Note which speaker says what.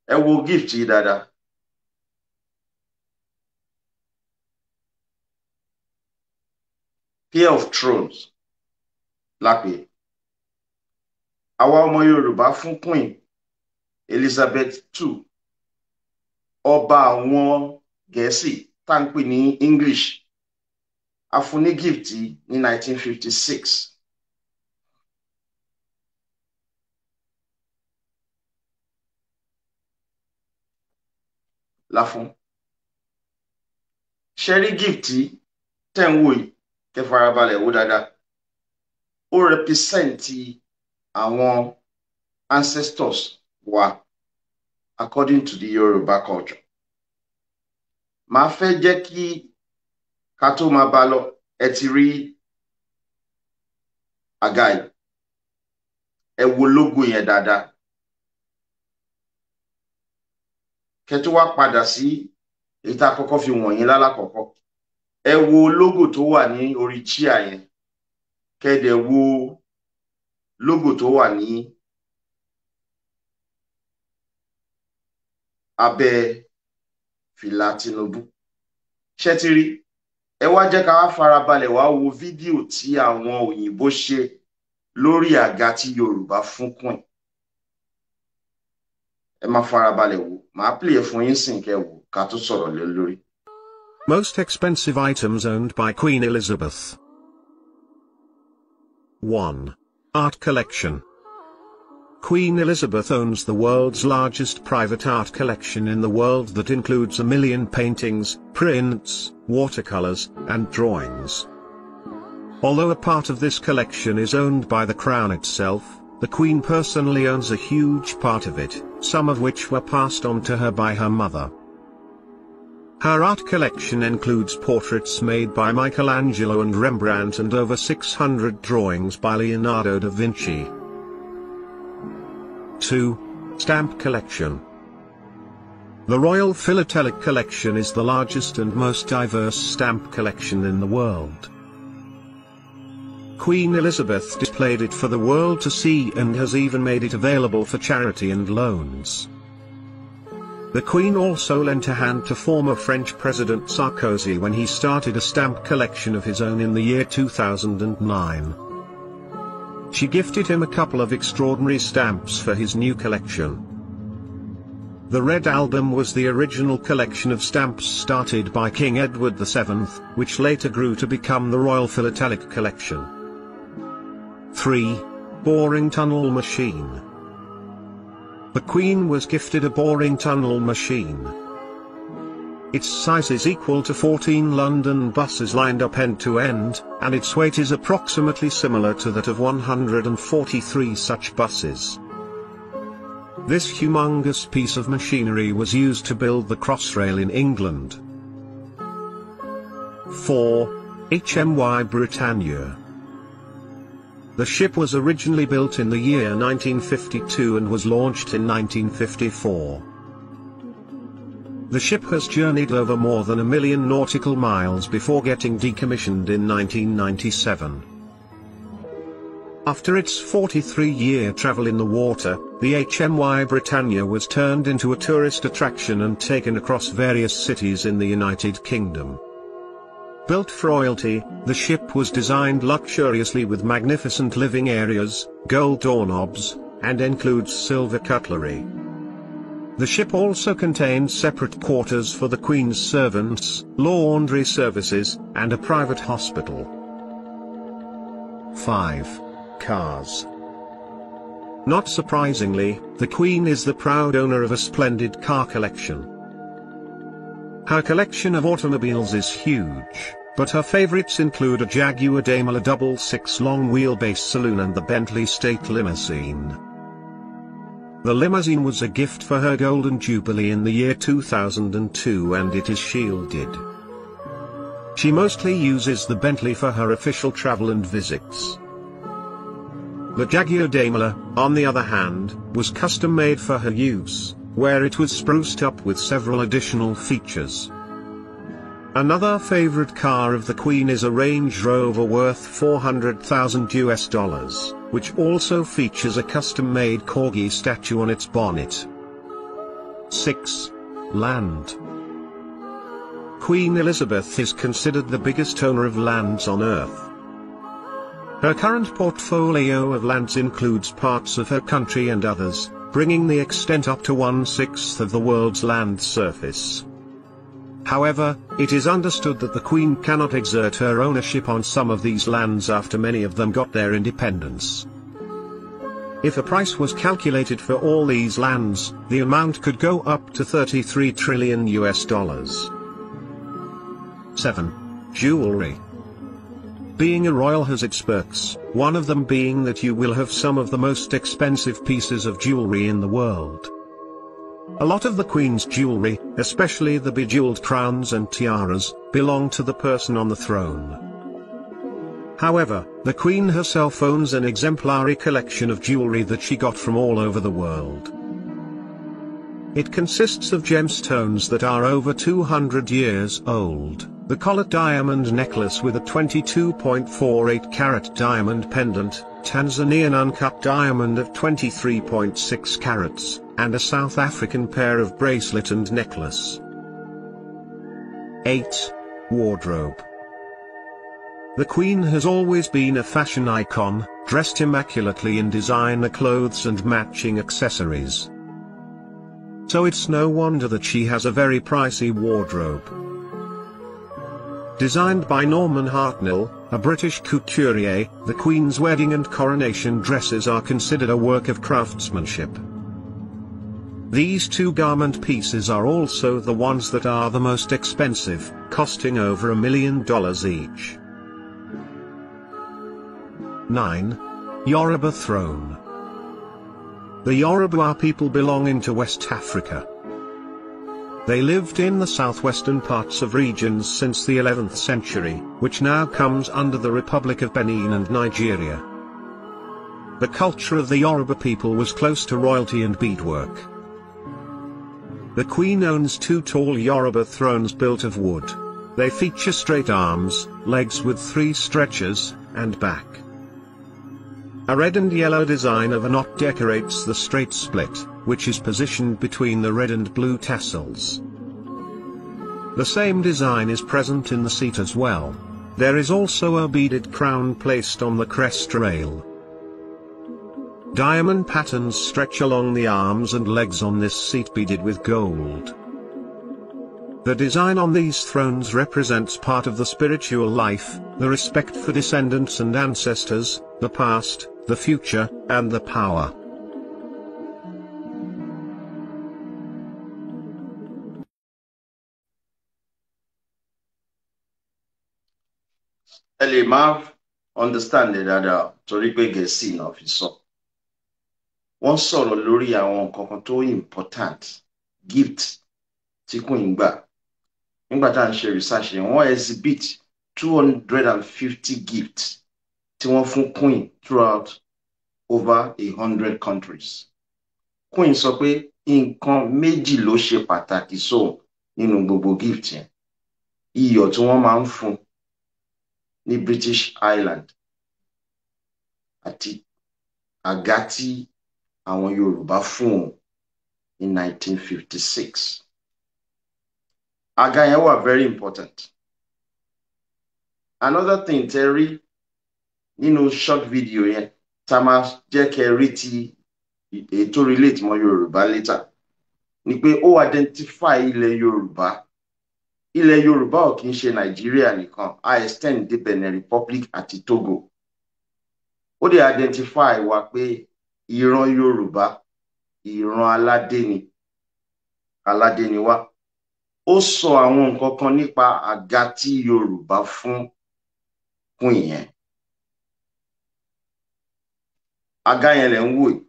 Speaker 1: Ẹ wo gift yìí dáadáa. Pair of thrones lápè. Àwa ọmọ Yorùbá fún Queen Elizabeth II, ọba àwọn Gẹ̀ẹ́sì tá ń pè ní English. A fún ní gift ní 1956. La fún. Ṣé rí gift tẹ́ ń wò yìí, kẹ́ farabalẹ̀ wò dáadáa. Ó represent àwọn ancestors wa according to the Yoruba culture. Màá fẹ́ jẹ́ kí ká tó máa bá lọ, ẹ ti rí àga yìí. Ẹ wo logo yẹn dáadáa. Kẹ́ tó wá padà sí èyí tá kọ́kọ́ fi wọ̀nyí lálákọ̀ọ́kọ́. Ẹ wo logo tó wà ní orí chair yẹn. Kẹ́ dẹ̀ wo logo tó wà ní abẹ́ fìlà Tinubu. Ṣé ti rí? Ẹ wá jẹ́ ká wá farabalẹ̀ wá wo fídíò tí àwọn òyìnbó ṣe lórí àga tí Yorùbá fún Queen. Ẹ máa farabalẹ̀ wò. Màá play ẹ̀ fún yín sìn kẹ́ wò ká tó sọ̀rọ̀ lé lórí.
Speaker 2: Most expensive items owned by Queen Elizabeth. 1. Art collection. Queen Elizabeth owns the world's largest private art collection in the world that includes 1 million paintings, prints, watercolors, and drawings. Although a part of this collection is owned by the Crown itself, the Queen personally owns a huge part of it, some of which were passed on to her by her mother. Her art collection includes portraits made by Michelangelo and Rembrandt and over 600 drawings by Leonardo da Vinci. 2. Stamp collection. The Royal Philatelic Collection is the largest and most diverse stamp collection in the world. Queen Elizabeth displayed it for the world to see and has even made it available for charity and loans. The Queen also lent a hand to former French President Sarkozy when he started a stamp collection of his own in the year 2009. She gifted him a couple of extraordinary stamps for his new collection. The Red Album was the original collection of stamps started by King Edward VII, which later grew to become the Royal Philatelic Collection. 3. Boring tunnel machine. The Queen was gifted a boring tunnel machine. Its size is equal to 14 London buses lined up end to end, and its weight is approximately similar to that of 143 such buses. This humongous piece of machinery was used to build the Crossrail in England. 4. HMY Britannia. The ship was originally built in the year 1952 and was launched in 1954. The ship has journeyed over more than 1 million nautical miles before getting decommissioned in 1997. After its 43-year travel in the water, the HMY Britannia was turned into a tourist attraction and taken across various cities in the United Kingdom. Built for royalty, the ship was designed luxuriously with magnificent living areas, gold doorknobs, and includes silver cutlery. The ship also contained separate quarters for the Queen's servants, laundry services, and a private hospital. 5. Cars. Not surprisingly, the Queen is the proud owner of a splendid car collection. Her collection of automobiles is huge, but her favorites include a Jaguar Daimler double-six long-wheelbase saloon and the Bentley State Limousine. The limousine was a gift for her Golden Jubilee in the year 2002 and it is shielded. She mostly uses the Bentley for her official travel and visits. The Jaguar Daimler, on the other hand, was custom-made for her use, where it was spruced up with several additional features. Another favorite car of the Queen is a Range Rover worth $400,000, which also features a custom-made corgi statue on its bonnet. 6. Land. Queen Elizabeth is considered the biggest owner of lands on Earth. Her current portfolio of lands includes parts of her country and others, bringing the extent up to 1/6 of the world's land surface. However, it is understood that the Queen cannot exert her ownership on some of these lands after many of them got their independence. If a price was calculated for all these lands, the amount could go up to $33 trillion. 7. Jewelry. Being a royal has its perks, one of them being that you will have some of the most expensive pieces of jewelry in the world. A lot of the Queen's jewelry, especially the bejeweled crowns and tiaras, belong to the person on the throne. However, the Queen herself owns an exemplary collection of jewelry that she got from all over the world. It consists of gemstones that are over 200 years old, the Collet diamond necklace with a 22.48 carat diamond pendant, Tanzanian uncut diamond of 23.6 carats, and a South African pair of bracelet and necklace. 8. Wardrobe. The Queen has always been a fashion icon, dressed immaculately in designer clothes and matching accessories. So it's no wonder that she has a very pricey wardrobe. Designed by Norman Hartnell, a British couturier, the Queen's wedding and coronation dresses are considered a work of craftsmanship. These two garment pieces are also the ones that are the most expensive, costing over $1 million each. 9. Yoruba throne. The Yoruba people belonging to West Africa. They lived in the southwestern parts of regions since the 11th century, which now comes under the Republic of Benin and Nigeria. The culture of the Yoruba people was close to royalty and beadwork. The Queen owns 2 tall Yoruba thrones built of wood. They feature straight arms, legs with 3 stretchers, and back. A red and yellow design of a knot decorates the straight split, which is positioned between the red and blue tassels. The same design is present in the seat as well. There is also a beaded crown placed on the crest rail. Diamond patterns stretch along the arms and legs on this seat beaded with gold. The design on these thrones represents part of the spiritual life, the respect for descendants and ancestors, the past, the future, and the power.
Speaker 1: Ẹ lè má understand it dáadáa torí pé Gẹ̀ẹ́sì náà fi sọ. Wọ́n sọ̀rọ̀ lórí àwọn nǹkan kan tó important, gift tí Queen gbà. Nígbà tá à ń ṣe research yẹn, wọ́n exhibit 250 gifts tí wọ́n fún Queen throughout over 100 countries. Queen sọ pé nǹkan méjì ló ṣe pàtàkì sóun nínú gbogbo gift yẹn. Iyọ̀ tí wọ́n máa ń fún ní British Island àti àga tí àwọn Yorùbá fún òun in 1956. Àga yẹn wà very important. Another thing tẹ́ rí nínú short video yẹn tá máa jẹ́ kẹ́ rí ti ètò relate mọ́ Yorùbá later ni pé ó identify ilẹ̀ Yorùbá. Ilẹ̀ Yorùbá ò kì í ṣe Nàìjíríà nìkan, I extend dé Benin Republic àti Togo. Ó dẹ̀ identify wa pé ìran Yorùbá, ìran aládé ni wá. Ó sọ àwọn nǹkan kan nípa àga tí Yorùbá fún Queen yẹn. Àga yẹn lẹ̀ ń wò yìí.